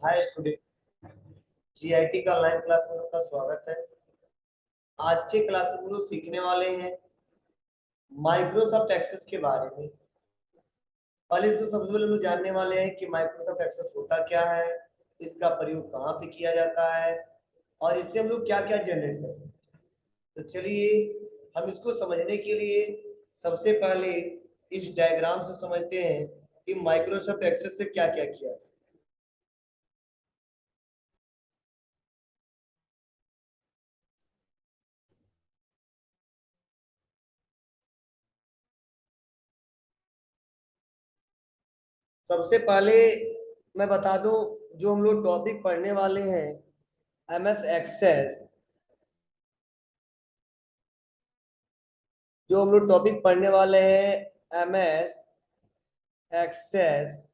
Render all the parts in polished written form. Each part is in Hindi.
हाय स्टूडेंट, जीआईटी का ऑनलाइन क्लास में आपका स्वागत है। आज के क्लासेस में लोग सीखने वाले हैं माइक्रोसॉफ्ट एक्सेस के बारे में। पहले तो सबसे पहले लोग जानने वाले हैं कि माइक्रोसॉफ्ट एक्सेस होता क्या है, इसका प्रयोग कहाँ पे किया जाता है और इससे हम लोग क्या क्या जनरेट कर सकते हैं। तो चलिए हम इसको समझने के लिए सबसे पहले इस डायग्राम से समझते हैं कि माइक्रोसॉफ्ट एक्सेस से क्या क्या किया है। सबसे पहले मैं बता दूं, जो हम लोग टॉपिक पढ़ने वाले हैं एमएस एक्सेस, जो हम लोग टॉपिक पढ़ने वाले हैं एमएस एक्सेस,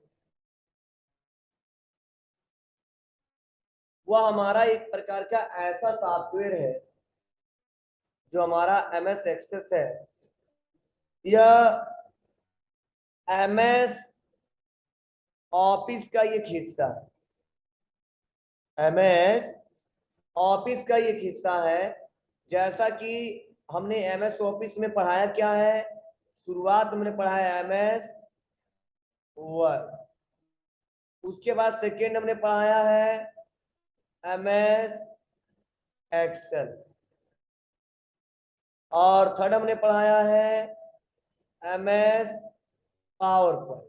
वह हमारा एक प्रकार का ऐसा सॉफ्टवेयर है जो हमारा एमएस एक्सेस है। यह एमएस ऑफिस का एक हिस्सा है। एमएस ऑफिस का एक हिस्सा है। जैसा कि हमने एमएस ऑफिस में पढ़ाया क्या है, शुरुआत में हमने पढ़ाया एमएस वर्ड, उसके बाद सेकेंड हमने पढ़ाया है एमएस एक्सेल और थर्ड हमने पढ़ाया है एमएस पावर पॉइंट।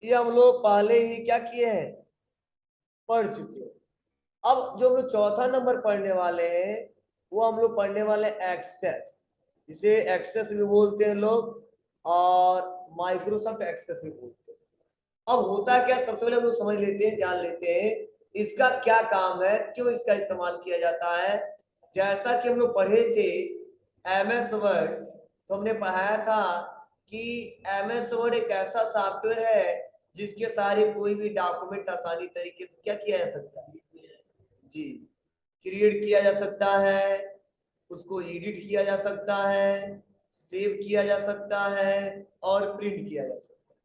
ये हम लोग पहले ही क्या किए हैं, पढ़ चुके हैं। अब जो हम लोग चौथा नंबर पढ़ने वाले हैं वो हम लोग पढ़ने वाले एक्सेस, जिसे एक्सेस भी बोलते हैं लोग और माइक्रोसॉफ्ट एक्सेस भी बोलते हैं। अब होता क्या, सबसे पहले हम लोग समझ लेते हैं, जान लेते हैं इसका क्या काम है, क्यों इसका इस्तेमाल किया जाता है। जैसा कि हम लोग पढ़े थे एमएस वर्ड, तो हमने पढ़ाया था कि एमएस वर्ड एक ऐसा सॉफ्टवेयर है जिसके सारे कोई भी डॉक्यूमेंट आसानी तरीके से क्या किया जा सकता है, जी, क्रिएट किया जा सकता है, उसको एडिट किया जा सकता है, सेव किया जा सकता है और प्रिंट किया जा सकता है।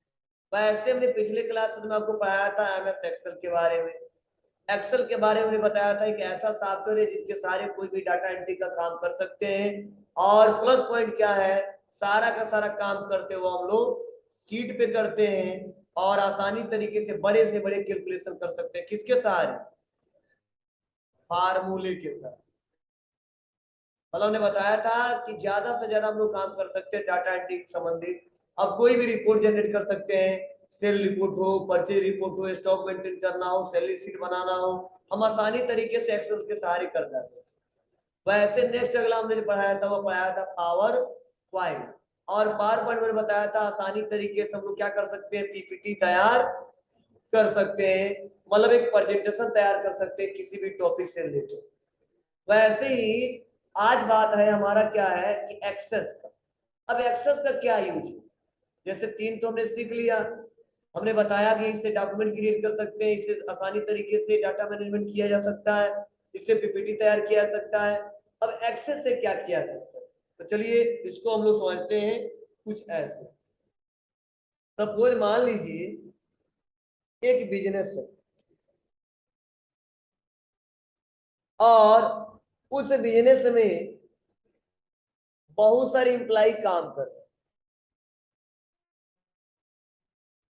वैसे हमने पिछले क्लास में आपको पढ़ाया था एमएस एक्सेल के बारे में। एक्सेल के बारे में हमने बताया था कि ऐसा सॉफ्टवेयर है जिसके सारे कोई भी डाटा एंट्री का काम कर सकते हैं और प्लस पॉइंट क्या है, सारा का सारा काम करते हुए हम लोग सीट पे करते हैं और आसानी तरीके से बड़े कैलकुलेशन कर सकते हैं। किसके सहारे, फार्मूले के साथ। मतलब हमने बताया था कि ज्यादा से ज्यादा हम लोग काम कर सकते हैं डाटा एंट्री से संबंधित। अब कोई भी रिपोर्ट जनरेट कर सकते हैं, सेल रिपोर्ट हो, परचेज रिपोर्ट हो, स्टॉक मेंटेन करना हो, सैलरी शीट बनाना हो, हम आसानी तरीके से एक्सेल के सहारे कर जाते हैं। वैसे नेक्स्ट अगला हमने पढ़ाया था वो पढ़ाया था पावर पॉइंट। और पावर पॉइंट में बताया था आसानी तरीके से हम लोग क्या कर सकते हैं, पीपीटी तैयार कर सकते हैं, मतलब एक प्रेजेंटेशन तैयार कर सकते हैं किसी भी टॉपिक से रिलेटेड। वैसे ही आज बात है हमारा क्या है कि एक्सेस का। अब एक्सेस का क्या यूज है, जैसे तीन तो हमने सीख लिया, हमने बताया कि इससे डॉक्यूमेंट क्रिएट कर सकते हैं, इससे आसानी तरीके से डाटा मैनेजमेंट किया जा सकता है, इससे पीपीटी तैयार किया जा सकता है। अब एक्सेस से क्या किया जा सकता है, तो चलिए इसको हम लोग समझते हैं कुछ ऐसे। सपोज मान लीजिए एक बिजनेस है और उस बिजनेस में बहुत सारे इंप्लाई काम कर रहे हैं,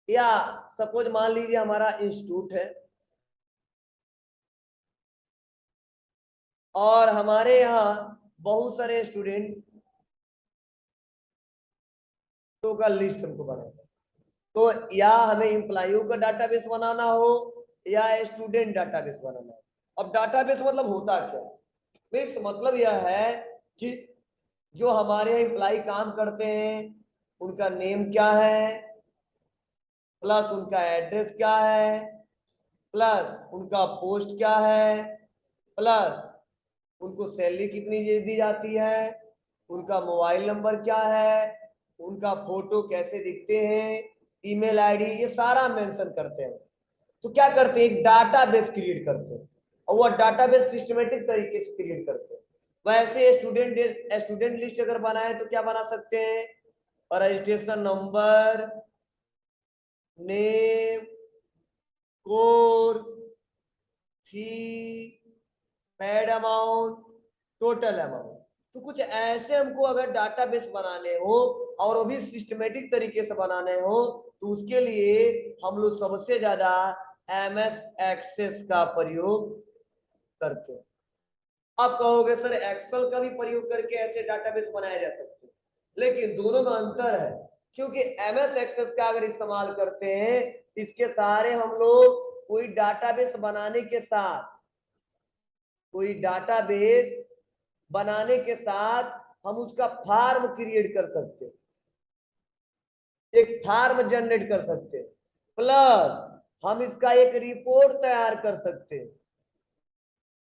या सपोज मान लीजिए हमारा इंस्टीट्यूट है और हमारे यहाँ बहुत सारे स्टूडेंट का लिस्ट हमको बनाना है। तो या हमें एम्प्लॉइयों का डाटाबेस बनाना हो या स्टूडेंट डाटाबेस बनाना हो। अब डाटाबेस मतलब होता क्या है, इस मतलब यह है कि जो हमारे यहाँ एम्प्लॉय काम करते हैं उनका नेम क्या है, प्लस उनका एड्रेस क्या है, प्लस उनका पोस्ट क्या है, प्लस उनको सैलरी कितनी दी जाती है, उनका मोबाइल नंबर क्या है, उनका फोटो कैसे दिखते हैं, ईमेल आईडी, ये सारा मेंशन करते हैं। तो क्या करते हैं, एक डाटाबेस क्रिएट करते हैं और वो डाटाबेस सिस्टमेटिक तरीके से क्रिएट करते हैं। वैसे स्टूडेंट लिस्ट अगर बनाए तो क्या बना सकते हैं, registration number, name, pad amount, total amount. तो कुछ ऐसे हमको अगर डाटाबेस बनाने हो और वो भी सिस्टमेटिक तरीके से बनाने हो तो उसके लिए हम लोग सबसे ज्यादा एमएस एक्सेस का प्रयोग करते हैं। आप कहोगे सर एक्सेल का भी प्रयोग करके ऐसे डाटाबेस बनाए जा सकते हैं, लेकिन दोनों में अंतर है। क्योंकि एमएस एक्सेस का अगर इस्तेमाल करते हैं इसके सहारे हम लोग कोई डाटाबेस बनाने के साथ कोई डाटाबेस बनाने के साथ हम उसका फार्म क्रिएट कर सकते हैं, एक फार्म जनरेट कर सकते हैं, प्लस हम इसका एक रिपोर्ट तैयार कर सकते हैं,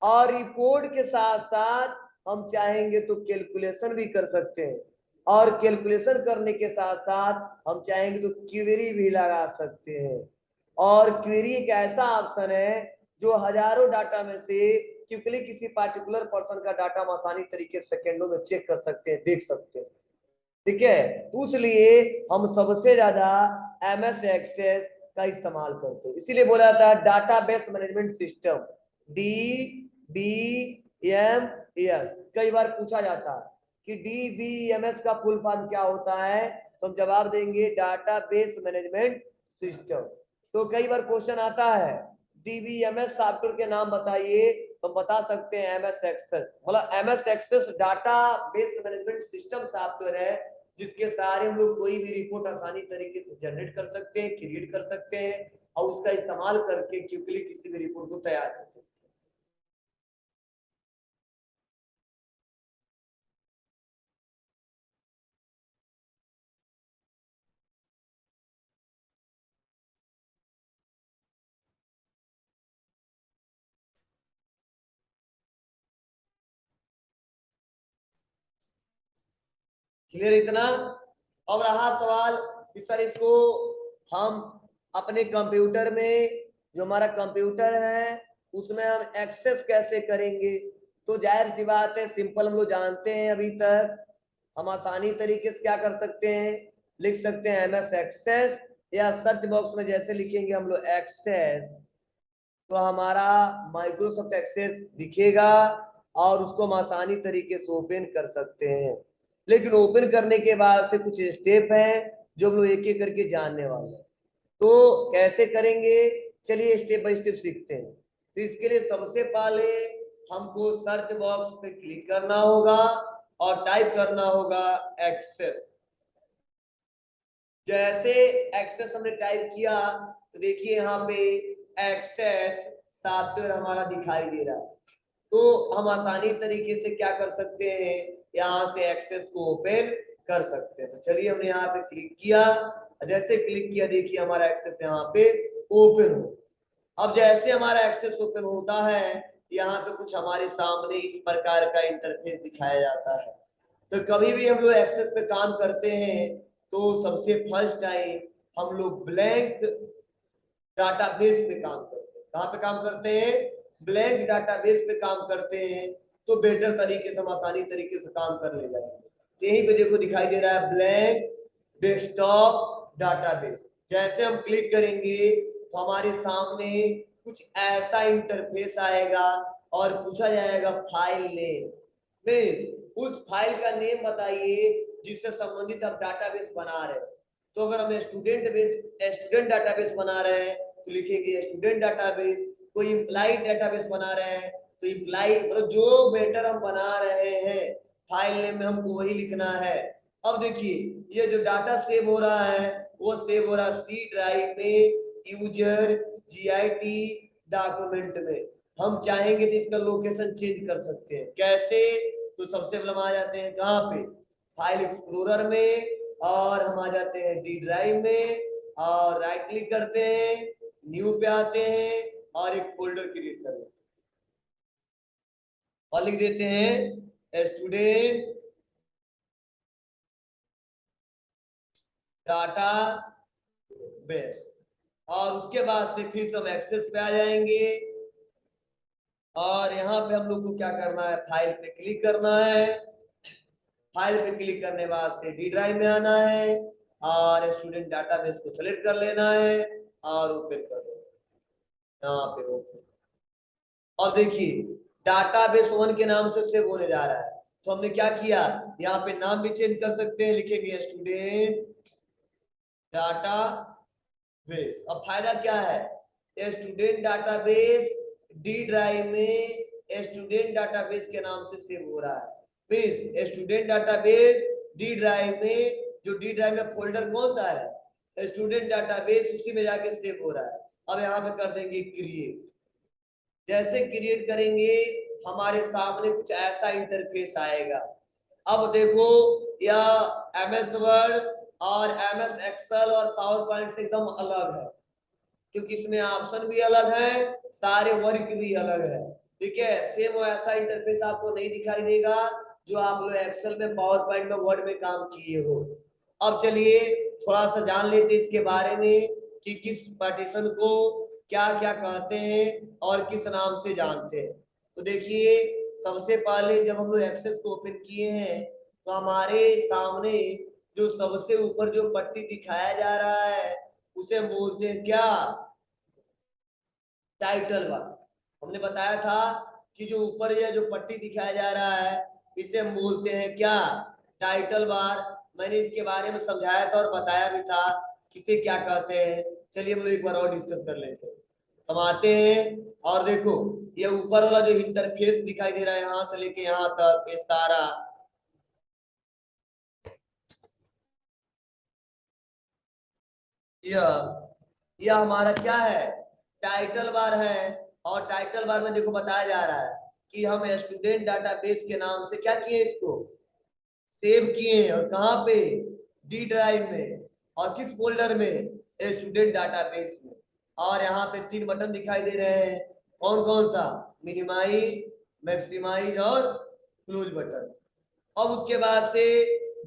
और रिपोर्ट के साथ साथ हम चाहेंगे तो कैलकुलेशन भी कर सकते हैं, और कैलकुलेशन करने के साथ साथ हम चाहेंगे तो क्वेरी भी लगा सकते हैं। और क्वेरी एक ऐसा ऑप्शन है जो हजारों डाटा में से क्विकली किसी पार्टिकुलर पर्सन का डाटा हम आसानी तरीके से सेकेंडों में चेक कर सकते हैं, देख सकते हैं। ठीक है, तो इसलिए हम सबसे ज्यादा एमएस एक्सेस का इस्तेमाल करते हैं। इसीलिए बोला जाता है डाटाबेस मैनेजमेंट सिस्टम, DBMS। कई बार पूछा जाता है कि DBMS का फुल फॉर्म क्या होता है, तो हम जवाब देंगे डाटाबेस मैनेजमेंट सिस्टम। तो कई बार क्वेश्चन आता है DBMS सॉफ्टवेयर के नाम बताइए, तो हम बता सकते हैं एमएस एक्सेस। मतलब MS Access data base management system software है जिसके सहारे हम लोग कोई भी रिपोर्ट आसानी तरीके से जनरेट कर सकते हैं, क्रिएट कर सकते हैं, और उसका इस्तेमाल करके क्विकली किसी भी रिपोर्ट को तैयार कर सकते हैं। क्लियर इतना? अब रहा सवाल कि सर इसको हम अपने कंप्यूटर में, जो हमारा कंप्यूटर है उसमें हम एक्सेस कैसे करेंगे? तो जाहिर सी बात है, सिंपल हम लोग जानते हैं। अभी तक हम आसानी तरीके से क्या कर सकते हैं, लिख सकते हैं एमएस एक्सेस, या सर्च बॉक्स में जैसे लिखेंगे हम लोग एक्सेस तो हमारा माइक्रोसॉफ्ट एक्सेस दिखेगा, और उसको हम आसानी तरीके से ओपन कर सकते हैं। लेकिन ओपन करने के बाद से कुछ स्टेप हैं जो हम लोग एक एक करके जानने वाले हैं। तो कैसे करेंगे, चलिए स्टेप बाय स्टेप सीखते हैं। तो इसके लिए सबसे पहले हमको सर्च बॉक्स पे क्लिक करना होगा और टाइप करना होगा एक्सेस। जैसे एक्सेस हमने टाइप किया तो देखिए यहाँ पे एक्सेस सॉफ्टवेयर हमारा दिखाई दे रहा है। तो हम आसानी तरीके से क्या कर सकते हैं, यहाँ से एक्सेस को ओपन कर सकते हैं। तो चलिए हमने यहाँ पे क्लिक किया, जैसे क्लिक किया देखिए हमारा एक्सेस यहाँ पे ओपन हो। अब जैसे हमारा एक्सेस ओपन होता है यहाँ पे कुछ हमारे सामने इस प्रकार का इंटरफेस दिखाया जाता है। तो कभी भी हम लोग एक्सेस पे काम करते हैं तो सबसे फर्स्ट टाइम हम लोग ब्लैंक डाटाबेस पे काम करते हैं। कहाँ पे काम करते हैं, ब्लैंक डाटाबेस पे काम करते हैं, तो बेटर तरीके से हम आसानी तरीके से काम कर ले जाएंगे। यहीं पे देखो दिखाई दे रहा है ब्लैंक डेस्कटॉप डाटाबेस। जैसे हम क्लिक करेंगे तो हमारे सामने कुछ ऐसा इंटरफेस आएगा और पूछा जाएगा फाइल नेम। मीन्स उस फाइल का नेम बताइए जिससे संबंधित आप डाटाबेस बना रहे हैं। तो अगर हम स्टूडेंट डाटाबेस बना रहे हैं तो लिखेंगे स्टूडेंट डाटाबेस। कोई इम्प्लॉइड डाटाबेस बना रहे हैं तो इम्प्लॉई, मतलब जो मैटर हम बना रहे हैं फाइल नेम में हमको वही लिखना है। अब देखिए ये जो डाटा सेव हो रहा है वो सेव हो रहा है सी ड्राइव में, यूजर जीआईटी डॉक्यूमेंट में। हम चाहेंगे तो इसका लोकेशन चेंज कर सकते हैं। कैसे? तो सबसे पहले हम आ जाते हैं कहाँ पे, फाइल एक्सप्लोरर में, और हम आ जाते हैं डी ड्राइव में, और राइट क्लिक करते हैं, न्यू पे आते हैं और एक फोल्डर क्रिएट कर लेते हैं और लिख देते हैं स्टूडेंट डाटा बेस। और उसके बाद से फिर से हम एक्सेस पे आ जाएंगे, और यहाँ पे हम लोग को क्या करना है, फाइल पे क्लिक करना है। फाइल पे क्लिक करने बाद से डी ड्राइव में आना है और स्टूडेंट डाटाबेस को सेलेक्ट कर लेना है और ओपन कर देना यहाँ पे ओपन। और देखिए डाटाबेस 1 के नाम से सेव होने जा रहा है। तो हमने क्या किया, यहाँ पे नाम भी चेंज कर सकते हैं, लिखेंगे स्टूडेंट डाटाबेस। अब फायदा क्या है, स्टूडेंट डाटाबेस डी ड्राइव में स्टूडेंट डाटाबेस के नाम से सेव हो रहा है। Means student database D drive में, जो डी ड्राइव में फोल्डर कौन सा है, स्टूडेंट डाटाबेस, उसी में जाके सेव हो रहा है। अब यहाँ पे कर देंगे क्रिएट। जैसे क्रिएट करेंगे हमारे सामने कुछ ऐसा इंटरफेस आएगा। अब देखो यह एमएस वर्ड और एमएस एक्सेल और पावर पॉइंट से एकदम अलग है, क्योंकि इसमें ऑप्शन भी अलग है, सारे वर्क भी अलग है। ठीक है, सेम ऐसा इंटरफेस आपको नहीं दिखाई देगा जो आप लोग एक्सेल में, पावर पॉइंट में, वर्ड में काम किए हो। अब चलिए थोड़ा सा जान लेते इसके बारे में कि किस पार्टीशन को क्या क्या कहते हैं और किस नाम से जानते हैं। तो देखिए सबसे पहले जब हम लोग एक्सेल को ओपन किए हैं तो हमारे सामने जो सबसे ऊपर जो पट्टी दिखाया जा रहा है उसे बोलते हैं क्या, टाइटल बार। हमने बताया था कि जो ऊपर यह जो पट्टी दिखाया जा रहा है इसे हम बोलते हैं क्या, टाइटल बार। मैंने इसके बारे में समझाया था और बताया भी था किसे क्या कहते हैं। चलिए हम लोग एक बार और डिस्कस कर लेते हैं। हम आते हैं और देखो ये ऊपर वाला जो इंटरफेस दिखाई दे रहा है यहाँ से लेके यहाँ तक, ये सारा यह हमारा क्या है, टाइटल बार है। और टाइटल बार में देखो बताया जा रहा है कि हम स्टूडेंट डाटाबेस के नाम से क्या किए, इसको सेव किए हैं। और कहाँ पे, डी ड्राइव में। और किस फोल्डर में, स्टूडेंट डाटाबेस में। और यहाँ पे 3 बटन दिखाई दे रहे हैं, कौन कौन सा, मिनिमाइज, मैक्सिमाइज और क्लोज बटन। अब उसके बाद से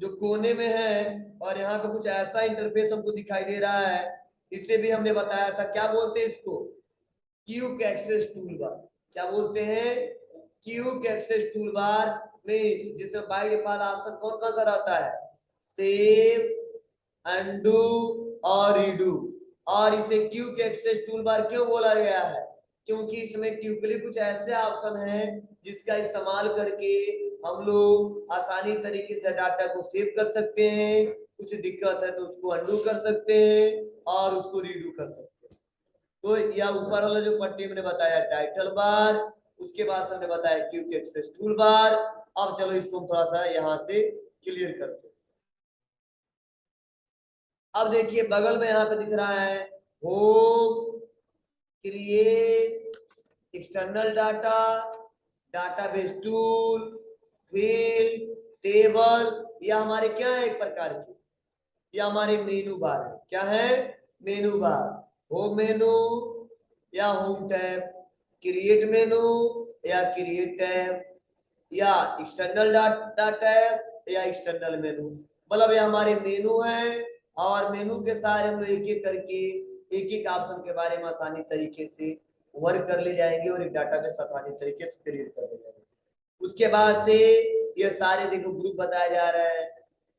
जो कोने में है और यहाँ पे कुछ ऐसा इंटरफेस हमको दिखाई दे रहा है, इसे भी हमने बताया था क्या बोलते हैं इसको, क्यूक एक्सेस टूल बार। क्या बोलते हैं, क्यूक एक्सेस टूल बार में, जिसमें बाय डिफॉल्ट ऑप्शन कौन कौन सा रहता है, सेव, अनडू और रीडू। और इसे क्यूक एक्सेस टूल बार क्यों बोला गया है, क्योंकि इसमें क्यूकली कुछ ऐसे ऑप्शन हैं जिसका इस्तेमाल करके हम लोग आसानी तरीके से डाटा को सेव कर सकते हैं, कुछ दिक्कत है तो उसको अनडू कर सकते हैं और उसको रीडू कर सकते हैं। तो यह ऊपर वाला जो पट्टी मैंने बताया टाइटल बार, उसके बाद हमने बताया क्यूक एक्सेस टूल बार। अब चलो इसको थोड़ा सा यहाँ से क्लियर करते हैं। अब देखिए बगल में यहाँ पे दिख रहा है home, create, external data, database tool, field, table. यह हमारे क्या है, एक प्रकार की, यह हमारे मेनू बार है। क्या है, मेनू बार। होम मेनू या होम टैब, क्रिएट मेनू या क्रिएट टैब, या एक्सटर्नल डाटा टैब या एक्सटर्नल मेनू। मतलब ये हमारे मेनू है और मेनू के सारे हम लोग एक एक करके एक एक ऑप्शन के बारे में आसानी तरीके से वर्क कर ले जाएंगे और एक डाटाबेस आसानी तरीके से क्रिएट कर ले जाएंगे। उसके बाद से ये सारे देखो ग्रुप बताया जा रहा है।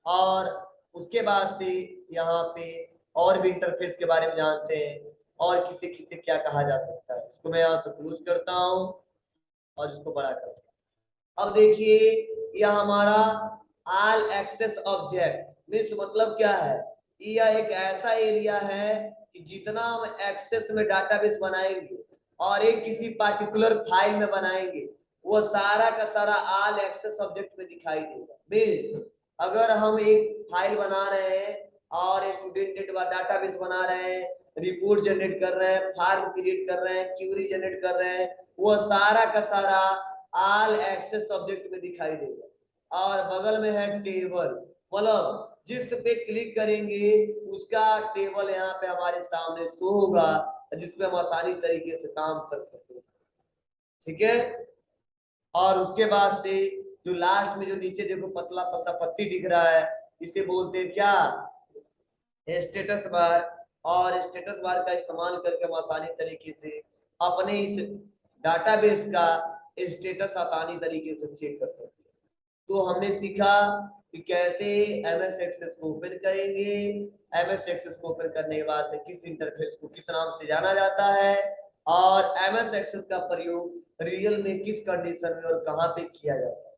और उसके बाद से यहाँ पे और भी इंटरफेस के बारे में जानते हैं और किसे किसे क्या कहा जा सकता है। इसको मैं यहाँ से क्लोज करता हूँ और इसको बड़ा करता हूँ। अब देखिए यह हमारा ऑल एक्सेस ऑब्जेक्ट मीन्स मतलब क्या है, यह एक ऐसा एरिया है कि जितना हम एक्सेस में डाटाबेस बनाएंगे और एक किसी पार्टिकुलर फाइल में बनाएंगे वो सारा का सारा ऑल एक्सेस ऑब्जेक्ट में दिखाई देगा। मीन्स अगर हम एक फाइल बना रहे हैं और स्टूडेंट डाटाबेस बना रहे हैं, रिपोर्ट जनरेट कर रहे हैं, फॉर्म क्रिएट कर रहे हैं, क्यूरी जनरेट कर रहे हैं, वो सारा का सारा ऑल एक्सेस ऑब्जेक्ट में दिखाई देगा। और बगल में है टेबल, मतलब जिस पे क्लिक करेंगे उसका टेबल यहाँ पे हमारे सामने शो होगा जिसपे हम आसानी तरीके से काम कर सकते। ठीक है, और उसके बाद से जो लास्ट में जो नीचे देखो पतला पतला पत्ती दिख रहा है इसे बोलते हैं क्या, स्टेटस बार। और स्टेटस बार का इस्तेमाल करके हम आसानी तरीके से अपने इस डाटाबेस का स्टेटस आसानी तरीके से चेक कर सकते हैं। तो हमने सीखा कि कैसे एमएस एक्सेस को ओपन करेंगे, एमएस एक्सेस को ओपन करने के बाद से किस इंटरफेस को किस नाम से जाना जाता है और एमएस एक्सेल का प्रयोग रियल में किस कंडीशन में और कहाँ पे किया जाता है।